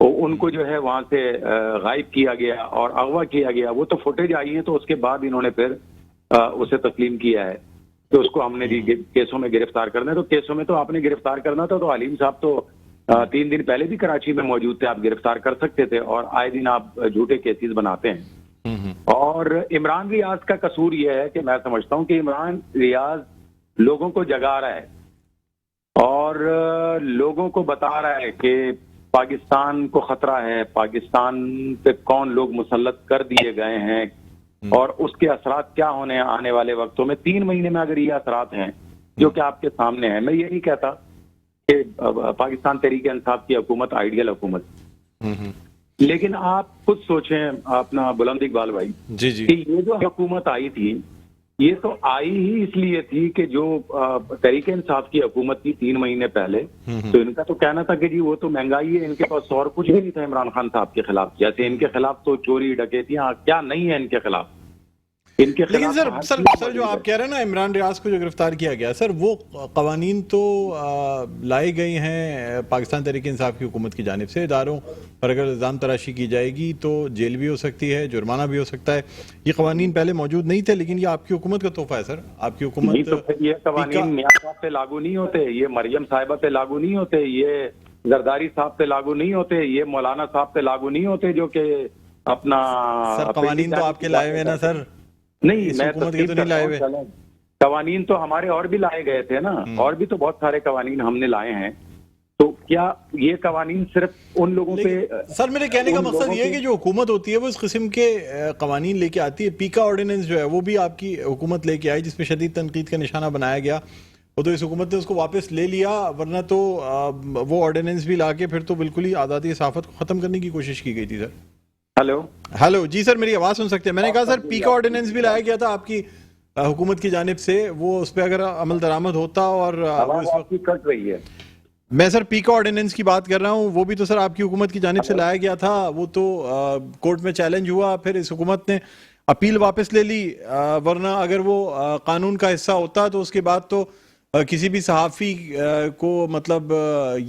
ان کو جو ہے وہاں سے غائب کیا گیا اور اغوا کیا گیا. وہ تو فوٹیج آئی ہے تو اس کے بعد انہوں نے پھر اسے تسلیم کیا ہے کہ اس کو ہم نے کیسوں میں گرفتار کرنا ہے. تو کیسوں میں تو آپ نے گرفتار کرنا تھا تو علیم صاحب تو 3 دن پہلے بھی کراچی میں موجود تھے, آپ گرفتار کر سکتے تھے, اور آئے دن آپ جھوٹے کیسز بناتے ہیں. اور عمران ریاض کا قصور یہ ہے کہ میں سمجھتا ہوں کہ عمران ریاض لوگوں کو جگا رہا ہے اور لوگوں کو بتا رہا ہے کہ پاکستان کو خطرہ ہے, پاکستان پہ کون لوگ مسلط کر دیے گئے ہیں اور اس کے اثرات کیا ہونے آنے والے وقتوں میں. 3 مہینے میں اگر یہ اثرات ہیں جو کہ آپ کے سامنے ہیں, میں یہ نہیں کہتا کہ پاکستان تحریک انصاف کی حکومت آئیڈیل حکومت, لیکن آپ خود سوچیں اپنا بلند اقبال بھائی جی جی کہ یہ جو حکومت آئی تھی یہ تو آئی ہی اس لیے تھی کہ جو تحریک انصاف کی حکومت تھی 3 مہینے پہلے, تو ان کا تو کہنا تھا کہ جی وہ تو مہنگائی ہے, ان کے پاس اور کچھ بھی نہیں تھا عمران خان صاحب کے خلاف. جیسے ان کے خلاف تو چوری ڈکیتیاں کیا نہیں ہے ان کے خلاف, ان کے لیکن خلاف سر جو آپ کہہ رہے ہیں نا عمران ریاض کو جو گرفتار کیا گیا, سر وہ قوانین تو لائے گئے ہیں پاکستان تحریک انصاف کی حکومت کی جانب سے. اداروں پر اگر الزام تراشی کی جائے گی تو جیل بھی ہو سکتی ہے, جرمانہ بھی ہو سکتا ہے. یہ قوانین پہلے موجود نہیں تھے لیکن یہ آپ کی حکومت کا تحفہ ہے سر. آپ کی حکومت نہیں, تو پھر یہ قوانین میاں صاحب پہ لاگو نہیں ہوتے, یہ مریم صاحبہ پہ لاگو نہیں ہوتے, یہ زرداری صاحب پہ لاگو نہیں ہوتے, یہ مولانا صاحب پہ لاگو نہیں ہوتے جو کہ اپنا سر قوانین تو آپ کے لائے ہوئے نا سر. نہیں, میں حکومت کے تو نہیں لائے ہوئے. قوانین تو ہمارے اور بھی لائے گئے تھے نا, اور بھی تو بہت سارے قوانین ہم نے لائے ہیں. تو کیا یہ قوانین صرف ان لوگوں پہ؟ سر میرے کہنے کا مقصد یہ ہے کہ جو حکومت ہوتی ہے وہ اس قسم کے قوانین لے کے آتی ہے. پیکا آرڈیننس جو ہے وہ بھی آپ کی حکومت لے کے آئی جس پہ شدید تنقید کا نشانہ بنایا گیا, وہ تو اس حکومت نے اس کو واپس لے لیا, ورنہ تو وہ آرڈیننس بھی لا کے پھر تو بالکل ہی آزادی صحافت کو ختم کرنے کی کوشش کی گئی تھی. سر ہیلو جی سر, میری آواز سن سکتے ہیں؟ میں نے کہا سر پیکا آرڈیننس بھی لایا گیا تھا آپ کی حکومت کی جانب سے, وہ اس پہ اگر عمل درآمد ہوتا اور کٹ رہی ہے. میں سر پیکا آرڈیننس کی بات کر رہا ہوں, وہ بھی تو سر آپ کی حکومت کی جانب سے لایا گیا تھا, وہ تو کورٹ میں چیلنج ہوا, پھر اس حکومت نے اپیل واپس لے لی, ورنہ اگر وہ قانون کا حصہ ہوتا تو اس کے بعد تو کسی بھی صحافی کو مطلب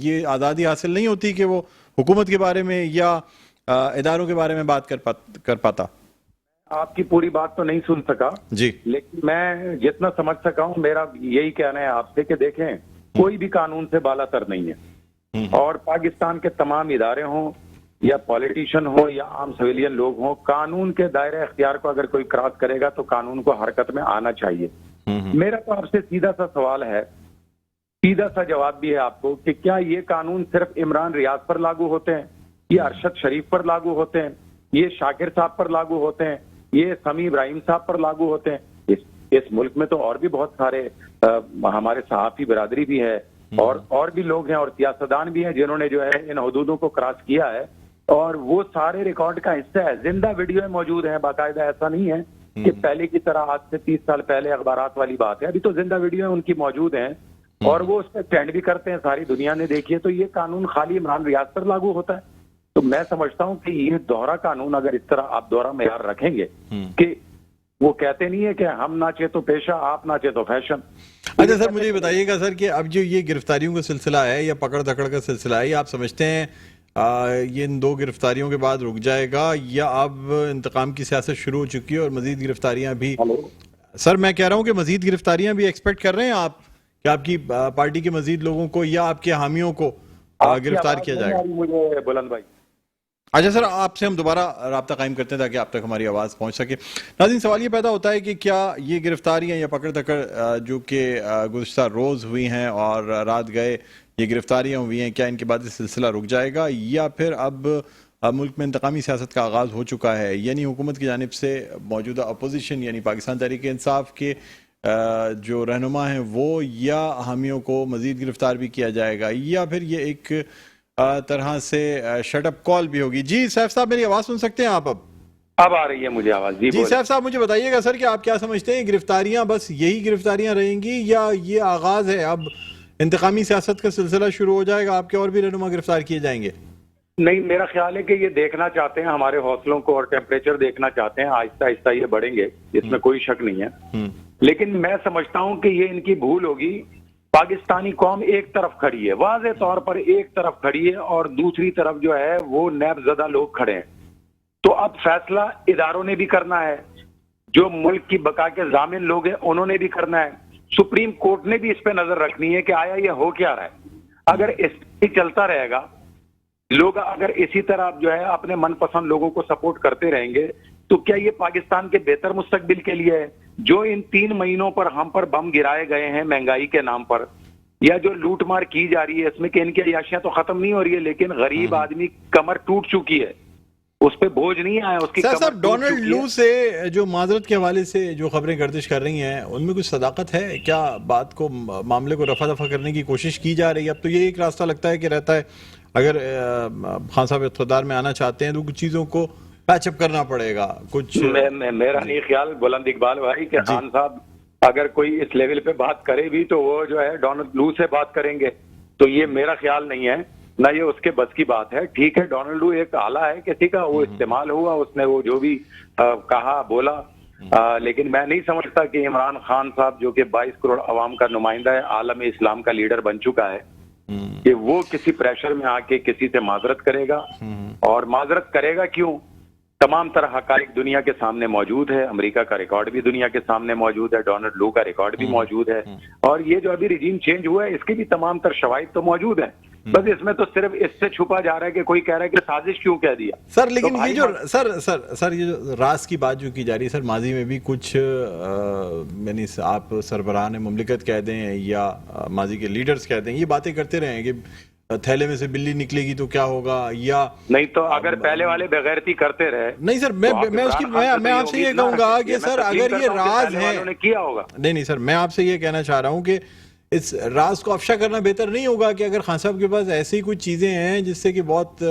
یہ آزادی حاصل نہیں ہوتی کہ وہ حکومت کے بارے میں یا اداروں کے بارے میں بات کر پاتا. آپ کی پوری بات تو نہیں سن سکا جی, لیکن میں جتنا سمجھ سکا ہوں میرا یہی کہنا ہے آپ سے کہ دیکھیں کوئی بھی قانون سے بالا تر نہیں ہے, اور پاکستان کے تمام ادارے ہوں یا پولیٹیشین ہوں یا عام سویلین لوگ ہوں, قانون کے دائرہ اختیار کو اگر کوئی کراس کرے گا تو قانون کو حرکت میں آنا چاہیے. میرا تو آپ سے سیدھا سا سوال ہے, سیدھا سا جواب بھی ہے آپ کو کہ کیا یہ قانون صرف عمران ریاض پر لاگو ہوتے ہیں, یہ ارشد شریف پر لاگو ہوتے ہیں, یہ شاکر صاحب پر لاگو ہوتے ہیں, یہ سمیع ابراہیم صاحب پر لاگو ہوتے ہیں؟ اس ملک میں تو اور بھی بہت سارے ہمارے صحافی برادری بھی ہے اور بھی لوگ ہیں اور سیاستدان بھی ہیں جنہوں نے جو ہے ان حدودوں کو کراس کیا ہے, اور وہ سارے ریکارڈ کا حصہ ہے. زندہ ویڈیو موجود ہیں باقاعدہ, ایسا نہیں ہے کہ پہلے کی طرح آج سے 30 سال پہلے اخبارات والی بات ہے. ابھی تو زندہ ویڈیو ان کی موجود ہیں اور وہ اس پہ اسٹینڈ بھی کرتے ہیں, ساری دنیا نے دیکھی ہے. تو یہ قانون خالی عمران ریاض پر لاگو ہوتا ہے؟ تو میں سمجھتا ہوں کہ یہ دوہرا قانون اگر اس طرح آپ دوہرا معیار رکھیں گے کہ وہ کہتے نہیں ہے کہ ہم ناچے تو پیشہ, آپ ناچے تو فیشن. اچھا سر مجھے بتائیے گا سر کہ اب جو یہ گرفتاریوں کا سلسلہ ہے یا پکڑ دھکڑ کا سلسلہ ہے, آپ سمجھتے ہیں یہ ان 2 گرفتاریوں کے بعد رک جائے گا یا اب انتقام کی سیاست شروع ہو چکی ہے اور مزید گرفتاریاں بھی؟ سر میں کہہ رہا ہوں کہ مزید گرفتاریاں بھی ایکسپیکٹ کر رہے ہیں آپ کہ آپ کی پارٹی کے مزید لوگوں کو یا آپ کے حامیوں کو گرفتار کیا جائے گا؟ مجھے بلند بھائی اچھا سر, آپ سے ہم دوبارہ رابطہ قائم کرتے ہیں تاکہ آپ تک ہماری آواز پہنچ سکے. ناظرین, سوال یہ پیدا ہوتا ہے کہ کیا یہ گرفتاریاں یا پکڑ دھکڑ جو کہ گزشتہ روز ہوئی ہیں اور رات گئے یہ گرفتاریاں ہوئی ہیں, کیا ان کے بعد یہ سلسلہ رک جائے گا یا پھر اب ملک میں انتقامی سیاست کا آغاز ہو چکا ہے؟ یعنی حکومت کی جانب سے موجودہ اپوزیشن یعنی پاکستان تحریک انصاف کے جو رہنما ہیں وہ یا حامیوں کو مزید گرفتار بھی کیا جائے گا یا پھر یہ ایک طرح سے شٹ اپ کال بھی ہوگی؟ جی سیف صاحب, میری آواز سن سکتے ہیں آپ؟ اب آ رہی ہے مجھے آواز. جی سیف صاحب, مجھے بتائیے گا سر کہ آپ کیا سمجھتے ہیں, گرفتاریاں بس یہی گرفتاریاں رہیں گی یا یہ آغاز ہے, اب انتقامی سیاست کا سلسلہ شروع ہو جائے گا, آپ کے اور بھی رہنما گرفتار کیے جائیں گے؟ نہیں, میرا خیال ہے کہ یہ دیکھنا چاہتے ہیں, ہمارے حوصلوں کو اور ٹیمپریچر دیکھنا چاہتے ہیں, آہستہ آہستہ یہ بڑھیں گے, اس میں کوئی شک نہیں ہے. لیکن میں سمجھتا ہوں کہ یہ ان کی بھول ہوگی پاکستانی قوم ایک طرف کھڑی ہے، واضح طور پر ایک طرف کھڑی ہے، اور دوسری طرف جو ہے وہ نیب زدہ لوگ کھڑے ہیں. تو اب فیصلہ اداروں نے بھی کرنا ہے، جو ملک کی بقا کے ضامن لوگ ہیں انہوں نے بھی کرنا ہے، سپریم کورٹ نے بھی اس پہ نظر رکھنی ہے کہ آیا یہ ہو کیا رہا ہے. اگر اس پہ چلتا رہے گا، لوگ اگر اسی طرح جو ہے اپنے من پسند لوگوں کو سپورٹ کرتے رہیں گے، تو کیا یہ پاکستان کے بہتر مستقبل کے لیے ہے؟ جو ان 3 مہینوں پر ہم پر بم گرائے گئے ہیں مہنگائی کے نام پر، یا جو لوٹ مار کی جا رہی ہے، اس میں کہ ان کی عیاشیاں تو ختم نہیں ہو رہی ہے، لیکن غریب آدمی کمر ٹوٹ چکی ہے، اس پہ بوجھ نہیں آیا، اس کی سر کمر صاحب ٹوٹ ڈونلڈ چکی ہے. لو سے جو معذرت کے حوالے سے جو خبریں گردش کر رہی ہیں ان میں کچھ صداقت ہے کیا؟ بات کو معاملے کو رفع دفع کرنے کی کوشش کی جا رہی ہے؟ اب تو یہ ایک راستہ لگتا ہے کہ رہتا ہے اگر خان صاحب اقتدار میں آنا چاہتے ہیں تو کچھ چیزوں کو پیچ اپ کرنا پڑے گا کچھ. میرا نہیں خیال بلند اقبال بھائی کہ خان صاحب اگر کوئی اس لیول پہ بات کرے بھی تو وہ جو ہے ڈونلڈ لو سے بات کریں گے، تو یہ میرا خیال نہیں ہے، نہ یہ اس کے بس کی بات ہے. ٹھیک ہے، ڈونلڈ لو ایک آلہ ہے کسی کا، وہ استعمال ہوا، اس نے وہ جو بھی کہا بولا، لیکن میں نہیں سمجھتا کہ عمران خان صاحب جو کہ 22 کروڑ عوام کا نمائندہ ہے، عالم اسلام کا لیڈر بن چکا ہے، کہ وہ کسی پریشر میں آ کے کسی سے معذرت کرے گا. اور معذرت کرے گا کیوں؟ تمام طرح حقائق دنیا کے سامنے موجود ہے، امریکہ کا ریکارڈ بھی دنیا کے سامنے موجود ہے، ڈونلڈ لو کا ریکارڈ بھی موجود ہے، اور یہ جو ابھی رجیم چینج ہوا ہے اس کی بھی تمام تر شواہد تو موجود ہیں. بس اس میں تو صرف اس سے چھپا جا رہا ہے کہ کوئی کہہ رہا ہے کہ سازش کیوں کہہ دیا. سر لیکن یہ جو سر یہ جو راز کی بات جو کی جا رہی ہے سر، ماضی میں بھی کچھ یعنی آپ سربراہان مملکت کہہ دیں یا ماضی کے لیڈرز کہہ دیں، یہ باتیں کرتے رہے ہیں کہ تھیلے میں سے بلی نکلے گی تو کیا ہوگا، یا نہیں تو اگر پہلے والے بغیرتی کرتے رہے. نہیں سر میں آپ سے یہ کہوں گا کہ سر اگر یہ راز ہے کیا ہوگا. نہیں سر میں آپ سے یہ کہنا چاہ رہا ہوں کہ اس راز کو افشا کرنا بہتر نہیں ہوگا کہ اگر خان صاحب کے پاس ایسی کچھ چیزیں ہیں جس سے کہ بہت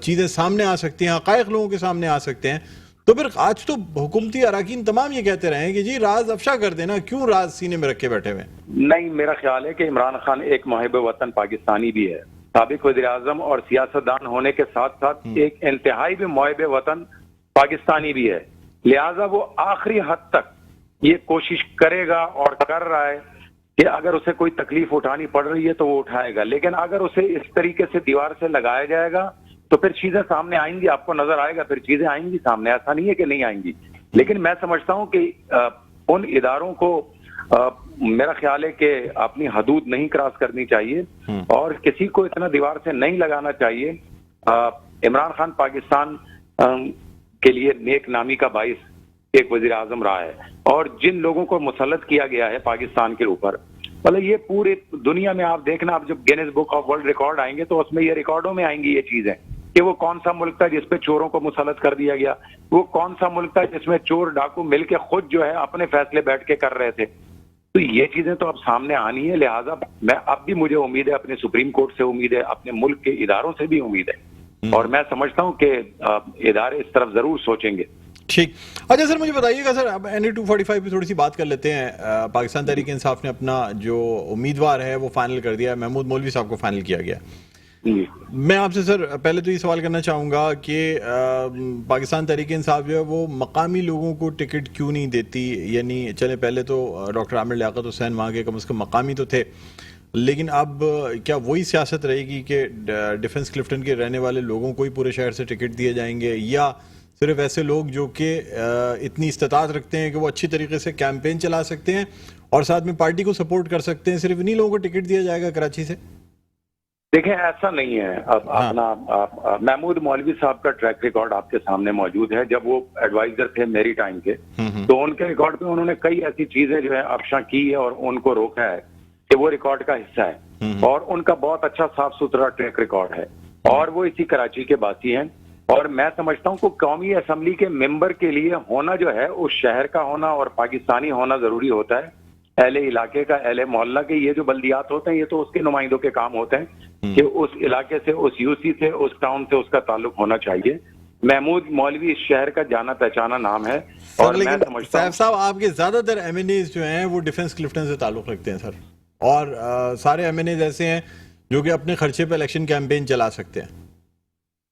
چیزیں سامنے آ سکتی ہیں، حقائق لوگوں کے سامنے آ سکتے ہیں، تو پھر آج تو حکومتی اراکین تمام یہ کہتے رہے ہیں کہ جی راز افشا کر دینا، کیوں راز سینے میں رکھے بیٹھے ہوئے؟ نہیں، میرا خیال ہے کہ عمران خان ایک محب وطن پاکستانی بھی ہے، سابق وزیر اعظم اور سیاستدان ہونے کے ساتھ ساتھ ایک انتہائی بھی محب وطن پاکستانی بھی ہے، لہٰذا وہ آخری حد تک یہ کوشش کرے گا اور کر رہا ہے کہ اگر اسے کوئی تکلیف اٹھانی پڑ رہی ہے تو وہ اٹھائے گا، لیکن اگر اسے اس طریقے سے دیوار سے لگایا جائے گا تو پھر چیزیں سامنے آئیں گی، آپ کو نظر آئے گا، پھر چیزیں آئیں گی سامنے، ایسا نہیں ہے کہ نہیں آئیں گی. لیکن میں سمجھتا ہوں کہ ان اداروں کو میرا خیال ہے کہ اپنی حدود نہیں کراس کرنی چاہیے اور کسی کو اتنا دیوار سے نہیں لگانا چاہیے. عمران خان پاکستان کے لیے نیک نامی کا باعث ایک وزیر اعظم رہا ہے، اور جن لوگوں کو مسلط کیا گیا ہے پاکستان کے اوپر، مطلب یہ پورے دنیا میں آپ دیکھنا، آپ جب Guinness book of world record آئیں گے تو اس میں یہ ریکارڈوں میں آئیں گی یہ چیزیں کہ وہ کون سا ملک تھا جس پہ چوروں کو مسلط کر دیا گیا، وہ کون سا ملک تھا جس میں چور ڈاکو مل کے خود جو ہے اپنے فیصلے بیٹھ کے کر رہے تھے. تو یہ چیزیں تو اب سامنے آنی ہے، لہٰذا میں اب بھی مجھے امید ہے، اپنے سپریم کورٹ سے امید ہے، اپنے ملک کے اداروں سے بھی امید ہے، اور میں سمجھتا ہوں کہ ادارے اس طرف ضرور سوچیں گے. ٹھیک. اچھا سر مجھے بتائیے گا سر، اب NA 245 پہ تھوڑی سی بات کر لیتے ہیں. پاکستان تحریک انصاف نے اپنا جو امیدوار ہے وہ فائنل کر دیا ہے، محمود مولوی صاحب کو فائنل کیا گیا. میں آپ سے سر پہلے تو یہ سوال کرنا چاہوں گا کہ پاکستان تحریک انصاف جو ہے وہ مقامی لوگوں کو ٹکٹ کیوں نہیں دیتی؟ یعنی چلے پہلے تو ڈاکٹر عامر لیاقت حسین وہاں کے کم از کم مقامی تو تھے، لیکن اب کیا وہی سیاست رہے گی کہ ڈیفنس کلفٹن کے رہنے والے لوگوں کو ہی پورے شہر سے ٹکٹ دیے جائیں گے، یا صرف ایسے لوگ جو کہ اتنی استطاعت رکھتے ہیں کہ وہ اچھی طریقے سے کیمپین چلا سکتے ہیں اور ساتھ میں پارٹی کو سپورٹ کر سکتے ہیں، صرف انہی لوگوں کو ٹکٹ دیا جائے گا کراچی سے؟ دیکھیں ایسا نہیں ہے. اب اپنا محمود مولوی صاحب کا ٹریک ریکارڈ آپ کے سامنے موجود ہے. جب وہ ایڈوائزر تھے میری ٹائم کے، تو ان کے ریکارڈ پہ انہوں نے کئی ایسی چیزیں جو ہے افشاں کی ہے اور ان کو روکا ہے کہ وہ ریکارڈ کا حصہ ہے، اور ان کا بہت اچھا صاف ستھرا ٹریک ریکارڈ ہے، اور وہ اسی کراچی کے باسی ہیں. اور میں سمجھتا ہوں کہ قومی اسمبلی کے ممبر کے لیے ہونا جو ہے اس شہر کا ہونا اور پاکستانی ہونا ضروری ہوتا ہے، اہل علاقے کا، اہل محلہ کے. یہ جو بلدیات ہوتے ہیں یہ تو اس کے نمائندوں کے کام ہوتے ہیں کہ اس علاقے سے، اس UC سے، اس ٹاؤن سے اس کا تعلق ہونا چاہیے. محمود مولوی اس شہر کا جانا پہچانا نام ہے. اور میں سمجھتا ہوں صاحب آپ کے زیادہ تر MNAs جو ہیں وہ ڈیفنس کلفٹن سے تعلق رکھتے ہیں سر، اور سارے MNAs ایسے ہیں جو کہ اپنے خرچے پہ الیکشن کیمپین چلا سکتے ہیں.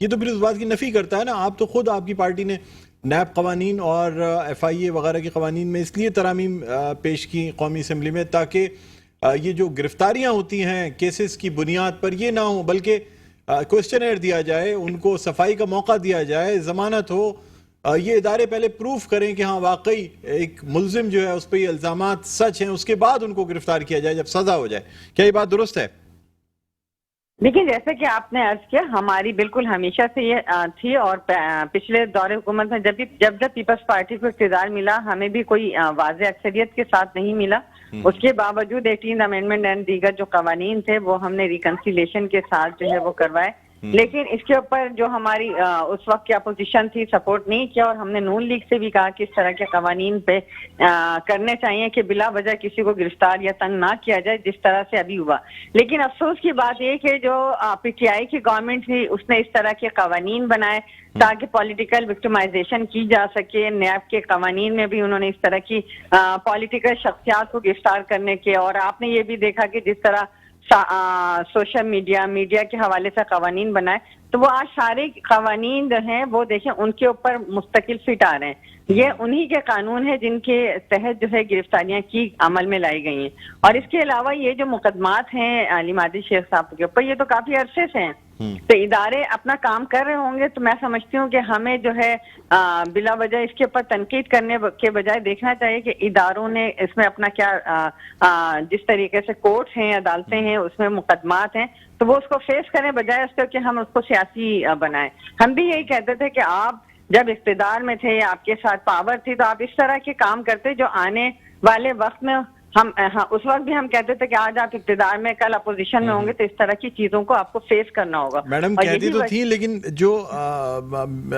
یہ تو پھر اس بات کی نفی کرتا ہے نا. آپ تو خود آپ کی پارٹی نے نیب قوانین اور FIA وغیرہ کے قوانین میں اس لیے ترامیم پیش کی قومی اسمبلی میں تاکہ یہ جو گرفتاریاں ہوتی ہیں کیسز کی بنیاد پر یہ نہ ہوں، بلکہ کوسچنر دیا جائے، ان کو صفائی کا موقع دیا جائے، ضمانت ہو. یہ ادارے پہلے پروف کریں کہ ہاں واقعی ایک ملزم جو ہے اس پہ یہ الزامات سچ ہیں، اس کے بعد ان کو گرفتار کیا جائے جب سزا ہو جائے. کیا یہ بات درست ہے؟ دیکھیں، جیسے کہ آپ نے عرض کیا، ہماری بالکل ہمیشہ سے یہ تھی، اور پچھلے دور حکومت میں جب پیپلز پارٹی کو اقتدار ملا، ہمیں بھی کوئی واضح اکثریت کے ساتھ نہیں ملا. اس کے باوجود 18 امینڈمنٹ اینڈ دیگر جو قوانین تھے وہ ہم نے ریکنسیلیشن کے ساتھ جو ہے وہ کروائے. لیکن اس کے اوپر جو ہماری اس وقت کی اپوزیشن تھی سپورٹ نہیں کیا، اور ہم نے نون لیگ سے بھی کہا کہ اس طرح کے قوانین پہ کرنے چاہیے کہ بلا وجہ کسی کو گرفتار یا تنگ نہ کیا جائے جس طرح سے ابھی ہوا. لیکن افسوس کی بات یہ کہ جو PTI کی گورنمنٹ تھی اس نے اس طرح کے قوانین بنائے تاکہ پولیٹیکل وکٹمائزیشن کی جا سکے. نیب کے قوانین میں بھی انہوں نے اس طرح کی پولیٹیکل شخصیات کو گرفتار کرنے کے، اور آپ نے یہ بھی دیکھا کہ جس طرح سوشل میڈیا کے حوالے سے قوانین بنائے، تو وہ آج سارے قوانین جو ہیں وہ دیکھیں ان کے اوپر مستقل فٹ آ رہے ہیں. یہ انہی کے قانون ہیں جن کے تحت جو ہے گرفتاریاں کی عمل میں لائی گئی ہیں. اور اس کے علاوہ یہ جو مقدمات ہیں علیم عادل شیخ صاحب کے اوپر، یہ تو کافی عرصے سے ہیں. تو ادارے اپنا کام کر رہے ہوں گے، تو میں سمجھتی ہوں کہ ہمیں جو ہے بلا وجہ اس کے اوپر تنقید کرنے کے بجائے دیکھنا چاہیے کہ اداروں نے اس میں اپنا کیا، جس طریقے سے کورٹس ہیں، عدالتیں ہیں، اس میں مقدمات ہیں، تو وہ اس کو فیس کریں بجائے اس کے کہ ہم اس کو سیاسی بنائیں. ہم بھی یہی کہتے تھے کہ آپ جب اقتدار میں تھے، آپ کے ساتھ پاور تھی، تو آپ اس طرح کے کام کرتے جو آنے والے وقت میں ہم اس وقت بھی ہم کہتے تھے کہ آج آپ اقتدار میں، کل اپوزیشن میں ہوں گے، تو اس طرح کی چیزوں کو آپ کو فیس کرنا ہوگا. میڈم کہتی تو تھی، لیکن جو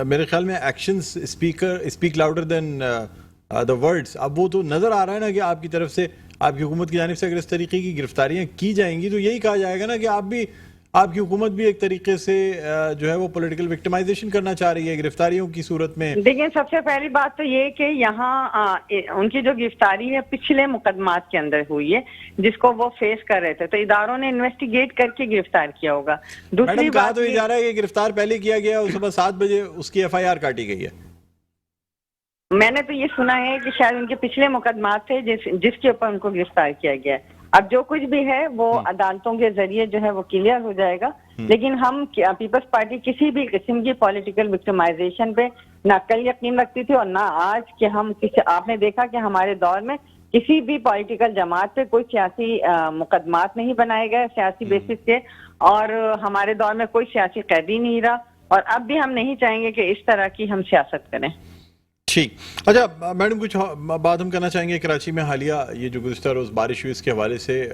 میرے خیال میں actions speak louder than the words, اب وہ تو نظر آ رہا ہے نا کہ آپ کی طرف سے، آپ کی حکومت کی جانب سے اگر اس طریقے کی گرفتاریاں کی جائیں گی تو یہی کہا جائے گا نا کہ آپ کی حکومت بھی ایک طریقے سے جو ہے وہ پولیٹیکل وکٹمائزیشن کرنا چاہ رہی ہے گرفتاریوں کی صورت میں. لیکن سب سے پہلی بات تو یہ کہ یہاں ان کی جو گرفتاری ہے پچھلے مقدمات کے اندر ہوئی ہے جس کو وہ فیس کر رہے تھے، تو اداروں نے انویسٹیگیٹ کر کے گرفتار کیا ہوگا. دوسری بات تو ادارہ ہے کہ گرفتار پہلے کیا گیا اور صبح 7 بجے اس کی FIR کاٹی گئی ہے. میں نے تو یہ سنا ہے کہ شاید ان کے پچھلے مقدمات تھے جس کے اوپر ان کو گرفتار کیا گیا ہے. اب جو کچھ بھی ہے وہ عدالتوں کے ذریعے جو ہے وہ کلیئر ہو جائے گا. لیکن ہم پیپلز پارٹی کسی بھی قسم کی پولیٹیکل وکٹمائزیشن پہ نہ کل یقین رکھتی تھی اور نہ آج، کہ ہم آپ نے دیکھا کہ ہمارے دور میں کسی بھی پولیٹیکل جماعت پہ کوئی سیاسی مقدمات نہیں بنائے گئے سیاسی بیسس کے، اور ہمارے دور میں کوئی سیاسی قیدی نہیں رہا، اور اب بھی ہم نہیں چاہیں گے کہ اس طرح کی ہم سیاست کریں. ٹھیک. اچھا میڈم، کچھ بات ہم کرنا چاہیں گے کراچی میں حالیہ یہ جو گزشتہ روز بارش ہوئی اس کے حوالے سے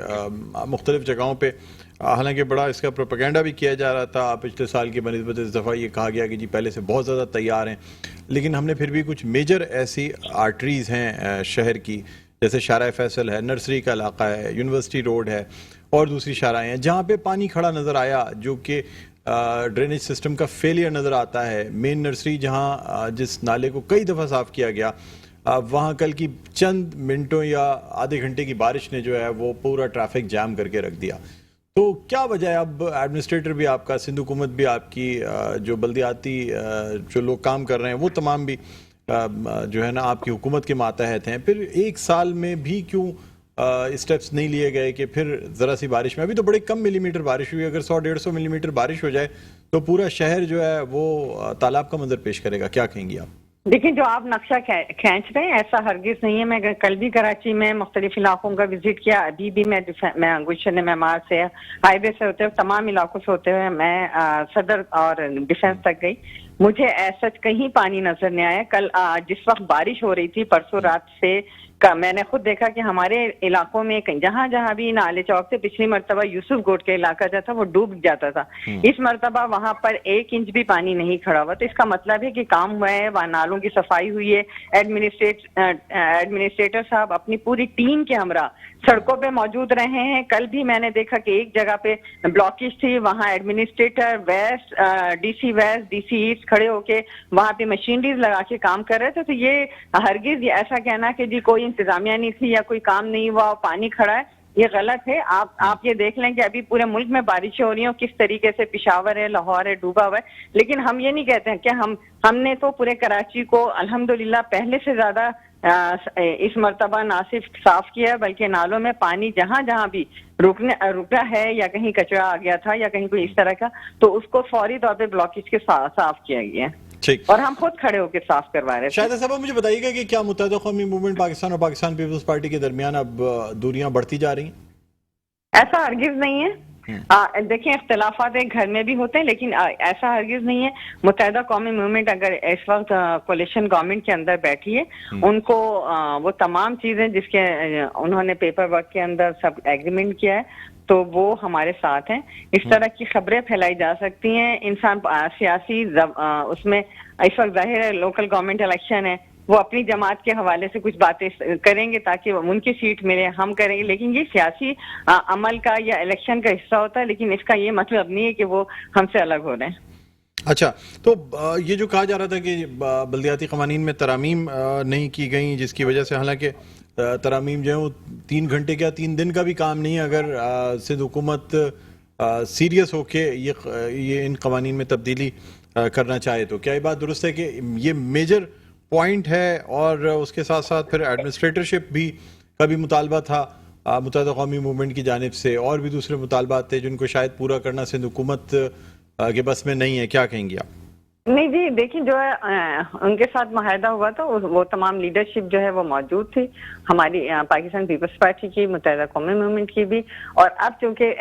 مختلف جگہوں پہ، حالانکہ بڑا اس کا پروپیگنڈا بھی کیا جا رہا تھا پچھلے سال کی بنسبت اس دفعہ یہ کہا گیا کہ جی پہلے سے بہت زیادہ تیار ہیں، لیکن ہم نے پھر بھی کچھ میجر ایسی آرٹریز ہیں شہر کی، جیسے شارع فیصل ہے، نرسری کا علاقہ ہے، یونیورسٹی روڈ ہے اور دوسری شارعیں ہیں جہاں پہ پانی کھڑا نظر آیا، جو کہ ڈرینیج سسٹم کا فیلئر نظر آتا ہے. مین نرسری جہاں جس نالے کو کئی دفعہ صاف کیا گیا، وہاں کل کی چند منٹوں یا آدھے گھنٹے کی بارش نے جو ہے وہ پورا ٹریفک جام کر کے رکھ دیا. تو کیا وجہ ہے؟ اب ایڈمنسٹریٹر بھی آپ کا، سندھ حکومت بھی آپ کی، جو بلدیاتی جو لوگ کام کر رہے ہیں وہ تمام بھی جو ہے نا آپ کی حکومت کے ماتحت ہیں، پھر ایک سال میں بھی کیوں اسٹیپس نہیں لیے گئے کہ پھر ذرا سی بارش میں، ابھی تو بڑے کم ملی میٹر بارش ہوئی، اگر 100-150 ملی میٹر بارش ہو جائے تو پورا شہر جو ہے وہ تالاب کا منظر پیش کرے گا. کیا کہیں گی آپ؟ دیکھیں، جو آپ نقشہ کھینچ رہے ہیں ایسا ہرگز نہیں ہے. میں کل بھی کراچی میں مختلف علاقوں کا وزٹ کیا، ابھی بھی میں گلشن معمار سے، ہائی وے سے ہوتے ہوئے، تمام علاقوں سے ہوتے ہوئے میں صدر اور ڈیفینس تک گئی. مجھے ایسا کہیں پانی نظر نہیں آیا. کل جس وقت بارش ہو رہی تھی پرسوں رات سے، میں نے خود دیکھا کہ ہمارے علاقوں میں جہاں بھی نالے چوک سے پچھلی مرتبہ یوسف گوٹ کا علاقہ جو تھا وہ ڈوب جاتا تھا، اس مرتبہ وہاں پر 1 انچ بھی پانی نہیں کھڑا ہوا. تو اس کا مطلب ہے کہ کام ہوا ہے، وہاں نالوں کی صفائی ہوئی ہے. ایڈمنسٹریٹر صاحب اپنی پوری ٹیم کے ہمراہ سڑکوں پہ موجود رہے ہیں. کل بھی میں نے دیکھا کہ ایک جگہ پہ بلاکیج تھی، وہاں administrator west, DC west, DC east کھڑے ہو کے وہاں پہ مشینریز لگا کے کام کر رہے تھے. تو یہ ہرگز ایسا کہنا کہ جی کوئی انتظامیہ نہیں تھی یا کوئی کام نہیں ہوا، پانی کھڑا ہے، یہ غلط ہے. آپ یہ دیکھ لیں کہ ابھی پورے ملک میں بارشیں ہو رہی ہیں کس طریقے سے پشاور ہے, لاہور ہے, ڈوبا ہوا ہے, لیکن ہم یہ نہیں کہتے ہیں کہ ہم نے تو پورے کراچی کو الحمدللہ پہلے سے زیادہ اس مرتبہ نہ صرف صاف کیا ہے بلکہ نالوں میں پانی جہاں جہاں بھی رکا ہے یا کہیں کچرا آ گیا تھا یا کہیں کوئی اس طرح کا, تو اس کو فوری طور پہ بلاکیج کے صاف کیا گیا ہے. ٹھیک, اور ہم خود کھڑے ہو کے صاف کروا رہے تھے. شاہدہ صاحب مجھے بتائیے گا کہ کیا متحدہ قومی موومنٹ پاکستان اور پاکستان پیپلز پارٹی کے درمیان اب دوریاں بڑھتی جا رہی ہیں؟ ایسا ہرگز نہیں ہے. دیکھیں اختلافات ایک گھر میں بھی ہوتے ہیں لیکن ایسا ہرگز نہیں ہے. متحدہ قومی موومنٹ اگر اس وقت کولیشن گورنمنٹ کے اندر بیٹھی ہے, ان کو وہ تمام چیزیں جس کے انہوں نے پیپر ورک کے اندر سب ایگریمنٹ کیا ہے تو وہ ہمارے ساتھ ہیں. اس طرح کی خبریں پھیلائی جا سکتی ہیں. انسان سیاسی اس میں اس وقت ظاہر ہے لوکل گورنمنٹ الیکشن ہے, وہ اپنی جماعت کے حوالے سے کچھ باتیں کریں گے تاکہ ان کی سیٹ ملے, ہم کریں گے, لیکن یہ سیاسی عمل کا یا الیکشن کا حصہ ہوتا ہے, لیکن اس کا یہ مطلب نہیں ہے کہ وہ ہم سے الگ ہو رہے ہیں. اچھا, تو یہ جو کہا جا رہا تھا کہ بلدیاتی قوانین میں ترامیم نہیں کی گئیں جس کی وجہ سے, حالانکہ ترامیم جو ہے وہ 3 گھنٹے کیا 3 دن کا بھی کام نہیں ہے, اگر سندھ حکومت سیریس ہو کے یہ ان قوانین میں تبدیلی کرنا چاہے تو کیا یہ بات درست ہے کہ یہ میجر پوائنٹ ہے, اور اس کے ساتھ ساتھ پھر ایڈمنسٹریٹرشپ بھی کا بھی مطالبہ تھا متحدہ قومی موومنٹ کی جانب سے, اور بھی دوسرے مطالبات تھے جن کو شاید پورا کرنا سندھ حکومت کے بس میں نہیں ہے, کیا کہیں گے آپ؟ نہیں جی, دیکھیں جو ہے ان کے ساتھ معاہدہ ہوا تھا وہ تمام لیڈرشپ جو ہے وہ موجود تھی, ہماری پاکستان پیپلز پارٹی کی, متحدہ قومی موومنٹ کی بھی. اور اب چونکہ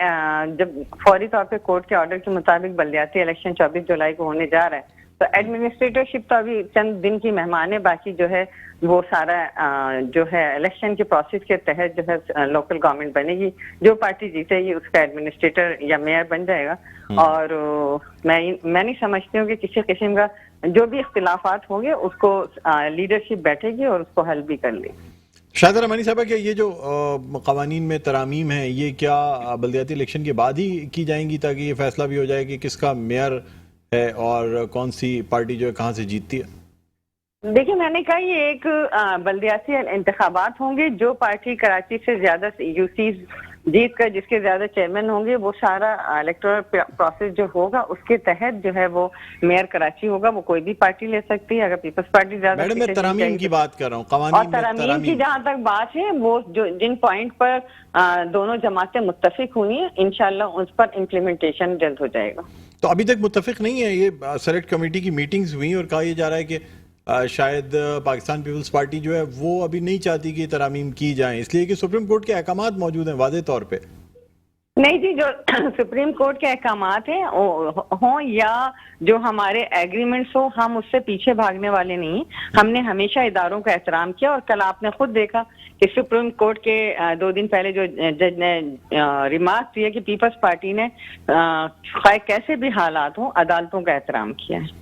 جب فوری طور پہ کورٹ کے آرڈر کے مطابق بلدیاتی الیکشن 24 جولائی کو ہونے جا رہا ہے, تو ایڈمنسٹریٹرشپ تو ابھی چند دن کی مہمان ہے, باقی جو ہے وہ سارا جو ہے الیکشن کے پروسیس کے تحت جو ہے لوکل گورنمنٹ بنے گی, جو پارٹی جیتے گی اس کا ایڈمنسٹریٹر یا میئر بن جائے گا. اور میں نہیں سمجھتی ہوں کہ کسی قسم کا جو بھی اختلافات ہوں گے اس کو لیڈرشپ بیٹھے گی اور اس کو حل بھی کر لے. شاہدہ رحمانی صاحبہ, کیا یہ جو قوانین میں ترامیم ہیں یہ کیا بلدیاتی الیکشن کے بعد ہی کی جائیں گی تاکہ یہ فیصلہ بھی ہو جائے کہ کس کا میئر ہے اور کون سی پارٹی جو ہے کہاں سے جیتتی ہے؟ دیکھیں میں نے کہا یہ ایک بلدیاتی انتخابات ہوں گے, جو پارٹی کراچی سے زیادہ یو سیز جیت کر جس کے زیادہ چیئرمین ہوں گے, وہ سارا الیکٹورل پروسیس جو ہوگا اس کے تحت جو ہے وہ میئر کراچی ہوگا. وہ کوئی بھی پارٹی لے سکتی ہے اگر پیپلز پارٹی زیادہ. میڈم میں ترامیم کی بات کر رہا ہوں, قوانین اور ترامیم کی جہاں تک بات ہے وہ جن پوائنٹ پر دونوں جماعتیں متفق ہوئی ہیں انشاءاللہ اس پر امپلیمنٹیشن جلد ہو جائے گا. تو ابھی تک متفق نہیں ہے, یہ سلیکٹ کمیٹی کی میٹنگز ہوئی اور کہا یہ جا رہا ہے کہ شاید پاکستان پیپلز پارٹی جو ہے وہ ابھی نہیں چاہتی کہ ترامیم کی جائیں, اس لیے کہ سپریم کورٹ کے احکامات موجود ہیں واضح طور پہ. نہیں جی, جو سپریم کورٹ کے احکامات ہیں ہوں یا جو ہمارے ایگریمنٹس ہو, ہم اس سے پیچھے بھاگنے والے نہیں. ہم نے ہمیشہ اداروں کا احترام کیا, اور کل آپ نے خود دیکھا کہ سپریم کورٹ کے 2 دن پہلے جو جج نے ریمارک دیا کہ پیپلز پارٹی نے خواہ کیسے بھی حالات ہوں عدالتوں کا احترام کیا ہے.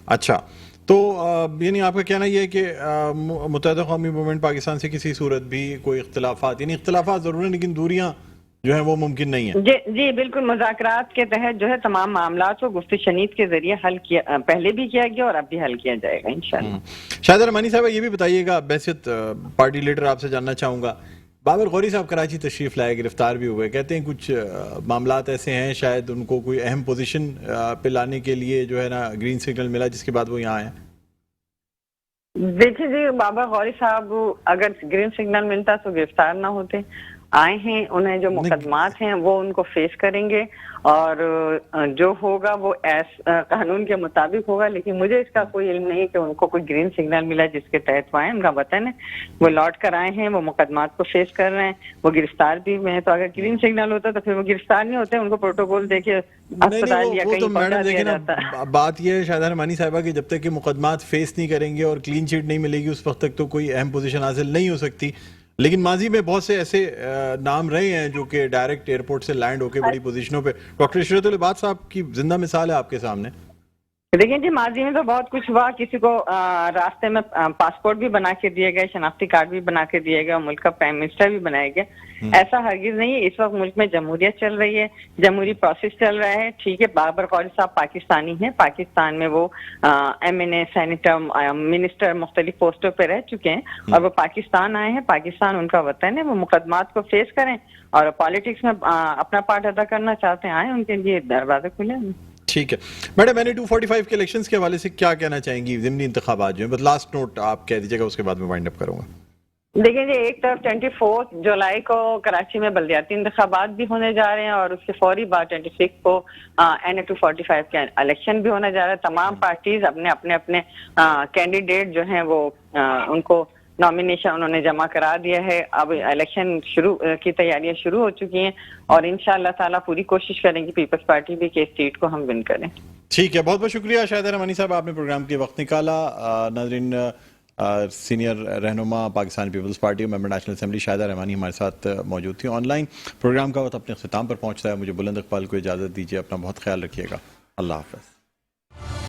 اچھا, تو یعنی آپ کا کہنا یہ ہے کہ متحدہ قومی موومنٹ پاکستان سے کسی صورت بھی کوئی اختلافات, یعنی اختلافات ضرور ہیں لیکن دوریاں جو ہیں وہ ممکن نہیں ہیں. جی بالکل, مذاکرات کے تحت جو ہے تمام معاملات کو گفت شنید کے ذریعے حل کیا, پہلے بھی کیا گیا اور اب بھی حل کیا جائے گا انشاءاللہ. شاہدہ رحمانی صاحبہ یہ بھی بتائیے گا, بحیثیت پارٹی لیڈر آپ سے جاننا چاہوں گا, بابر غوری صاحب کراچی تشریف لائے, گرفتار بھی ہوئے, کہتے ہیں کچھ معاملات ایسے ہیں شاید ان کو کوئی اہم پوزیشن پہ لانے کے لیے جو ہے نا گرین سگنل ملا جس کے بعد وہ یہاں آئے. دیکھیے جی, بابر غوری صاحب اگر گرین سگنل ملتا تو گرفتار نہ ہوتے. آئے ہیں, انہیں جو مقدمات ہیں وہ ان کو فیس کریں گے اور جو ہوگا وہ قانون کے مطابق ہوگا. لیکن مجھے اس کا کوئی علم نہیں کہ ان کو کوئی گرین سگنل ملا جس کے تحت وہ آئے. ان کا وطن ہے, وہ لوٹ کر آئے ہیں, وہ مقدمات کو فیس کر رہے ہیں, وہ گرفتار بھی ہوئے ہیں. تو اگر گرین سگنل ہوتا تو پھر وہ گرفتار نہیں ہوتے, ان کو پروٹوکول دے کے اسپتال یا کہیں پہنچا دیا جاتا. بات یہ ہے شاہدہ رحمانی صاحبہ کہ جب تک کہ مقدمات فیس نہیں کریں گے اور کلین چٹ نہیں ملے گی اس وقت تک تو کوئی اہم پوزیشن حاصل نہیں ہو سکتی. لیکن ماضی میں بہت سے ایسے نام رہے ہیں جو کہ ڈائریکٹ ایئرپورٹ سے لینڈ ہو کے بڑی پوزیشنوں پہ, ڈاکٹر عشرت العباد صاحب کی زندہ مثال ہے آپ کے سامنے. دیکھیں جی ماضی میں تو بہت کچھ ہوا، کسی کو راستے میں پاسپورٹ بھی بنا کے دیے گئے، شناختی کارڈ بھی بنا کے دیے گئے، ملک کا پرائم منسٹر بھی بنایا گیا. ایسا ہرگز نہیں ہے. اس وقت ملک میں جمہوریت چل رہی ہے، جمہوری پروسیس چل رہا ہے. ٹھیک ہے، بابر قوری صاحب پاکستانی ہیں، پاکستان میں وہ ایم این اے، سینیٹر، منسٹر مختلف پوسٹوں پہ رہ چکے ہیں اور وہ پاکستان آئے ہیں. پاکستان ان کا وطن ہے، وہ مقدمات کو فیس کریں اور پالیٹکس میں اپنا پارٹ ادا کرنا چاہتے ہیں آئیں، ان کے لیے دروازے کھلے ہیں. ٹھیک ہے میڈم، این اے 245 کے الیکشنز کے حوالے سے کیا کہنا چاہیں گی؟ ضمنی انتخابات جو ہیں، بس لاسٹ نوٹ آپ کہہ دیجیے گا، اس کے بعد میں وائنڈ اپ کروں گا. دیکھیں جی، ایک طرف 24 جولائی کو کراچی میں بلدیاتی انتخابات بھی ہونے جا رہے ہیں اور اس کے فوری بعد 26 کو این اے 245 کے الیکشن بھی ہونے جا رہا ہے. تمام پارٹیز اپنے کینڈیڈیٹ جو ہیں وہ ان کو نامینیشن انہوں نے جمع کرا دیا ہے. اب الیکشن کی تیاریاں شروع ہو چکی ہیں اور انشاءاللہ تعالیٰ پوری کوشش کریں گی پیپلز پارٹی بھی کہ اس سیٹ کو ہم ون کریں. ٹھیک ہے، بہت بہت شکریہ شاہدہ رحمانی صاحب، آپ نے پروگرام کے وقت نکالا. ناظرین، سینئر رہنما پاکستان پیپلز پارٹی اور ممبر نیشنل اسمبلی شاہدہ رحمانی ہمارے ساتھ موجود تھی آن لائن. پروگرام کا وقت اپنے اختتام پر پہنچتا ہے. مجھے بلند اقبال کو اجازت دیجیے. اپنا بہت خیال رکھیے گا. اللہ حافظ.